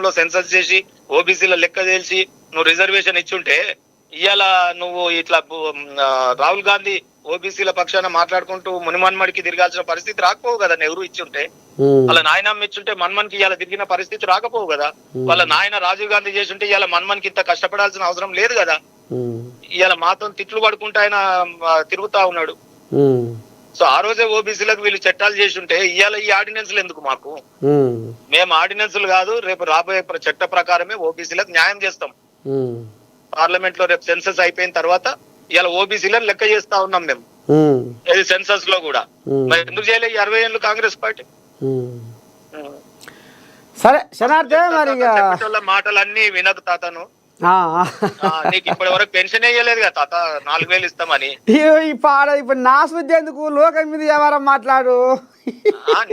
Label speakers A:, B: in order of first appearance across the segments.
A: లో సెన్సస్ చేసి ఓబీసీల లెక్క తెలిసి నువ్వు రిజర్వేషన్ ఇచ్చుంటే ఇవాళ నువ్వు ఇట్లా రాహుల్ గాంధీ ఓబీసీల పక్షాన మాట్లాడుకుంటూ మునిమన్మడికి తిరగాల్సిన పరిస్థితి రాకపోవు కదా. నెహ్రూ ఇచ్చుంటే వాళ్ళ నాయనమ్మ ఇచ్చుంటే మన్మన్కి ఇవాళ తిరిగిన పరిస్థితి రాకపోవు కదా. వాళ్ళ నాయన రాజీవ్ గాంధీ చేస్తుంటే ఇవాళ మన్మన్కి ఇంత కష్టపడాల్సిన అవసరం లేదు కదా. ఇవాళ మాతో తిట్లు పడుకుంటూ ఆయన తిరుగుతా ఉన్నాడు. సో ఆ రోజే ఓబీసీలకు వీళ్ళు చట్టాలు చేస్తుంటే ఇవాళ ఈ ఆర్డినెన్స్లు ఎందుకు మాకు? మేము ఆర్డినెన్స్లు కాదు, రేపు రాబోయే చట్ట ప్రకారమే ఓబీసీలకు న్యాయం చేస్తాం. పార్లమెంట్ లో రేపు సెన్సస్ అయిపోయిన తర్వాత ఇవాళ ఓబీసీలను లెక్క చేస్తా ఉన్నాం మేము సెన్సస్ లో కూడా. మరి ఎందుకు చేయలేదు 60 ఏళ్ళు కాంగ్రెస్ పార్టీ?
B: సరే శనార్థే మరి
A: మాటలన్నీ వినకు తాతను. నీకు ఇప్పటి వరకు పెన్షన్ వేయలేదు కదా తాత, 4000 ఇస్తామని.
B: ఇప్పుడు నా శుద్ధి ఎందుకు, లోకం మీద వ్యవహారం మాట్లాడు.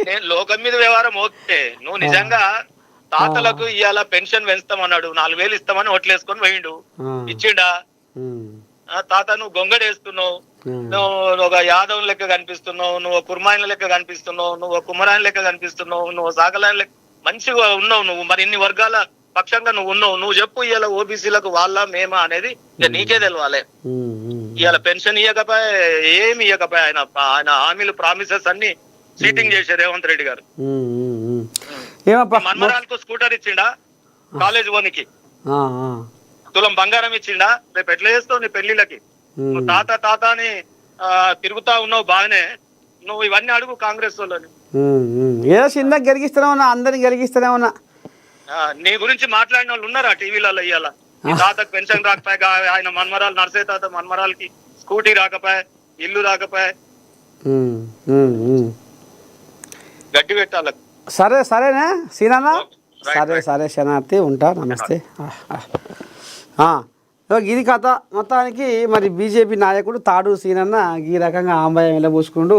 A: నేను లోకం మీద వ్యవహారం ఓకే. నువ్వు నిజంగా తాతలకు ఇవాళ పెన్షన్ పెంచుతామన్నాడు, 4000 ఇస్తామని ఓట్లేసుకొని పోయిండు, ఇచ్చిండా? తాత నువ్వు గొంగడేస్తున్నావు, నువ్వు ఒక యాదవ్ లెక్క కనిపిస్తున్నావు, నువ్వు కుర్మాయిల లెక్క కనిపిస్తున్నావు, నువ్వు కుమరాయన లెక్క కనిపిస్తున్నావు, నువ్వు సాగలాయన లెక్క మంచిగా ఉన్నావు నువ్వు. మరి ఇన్ని వర్గాల పక్షంగా నువ్వు ఉన్నావు. నువ్వు చెప్పు ఇవాళ ఓబీసీలకు వాళ్ళ మేమా అనేది నీకే తెలవాలి. ఇవాళ పెన్షన్ ఇవ్వకపోయా, ఏమి ఇవ్వకపోయా. ఆయన హామీలు ప్రామిసెస్ అన్ని చీటింగ్ చేశారు రేవంత్ రెడ్డి గారు. మన్మరాలకు స్కూటర్ ఇచ్చిండా, కాలేజ్ ఓనికి తులం బంగారం ఇచ్చిండా? రేపు ఎట్లా చేస్తావు నీ పెళ్లిళ్ళకి? నువ్వు తాత తాత అని తిరుగుతా ఉన్నావు బాగానే, నువ్వు ఇవన్నీ అడుగు కాంగ్రెస్ వాళ్ళని.
B: ఏదో చిన్న గెలిగిస్తూనే ఉన్నా, అందరిని గెలిగిస్తూనే ఉన్నా.
A: నీ గురించి మాట్లాడిన వాళ్ళు ఉన్నారా టీవీలలో? ఇవాళ తాతకు పెన్షన్ రాకపోయా, ఆయన మన్మరాలు నర్సే తాత మన్మరాలకి స్కూటీ రాకపోయా, ఇల్లు రాకపోయా, గడ్డి పెట్టాల.
B: సరే సరేనా సీనన్న, సరే సరే శనార్థి, ఉంటా, నమస్తే. ఇది కథ మొత్తానికి. మరి బీజేపీ నాయకుడు తాడు సీనన్న ఈ రకంగా ఆంబాయం వెళ్ళబోసుకుంటూ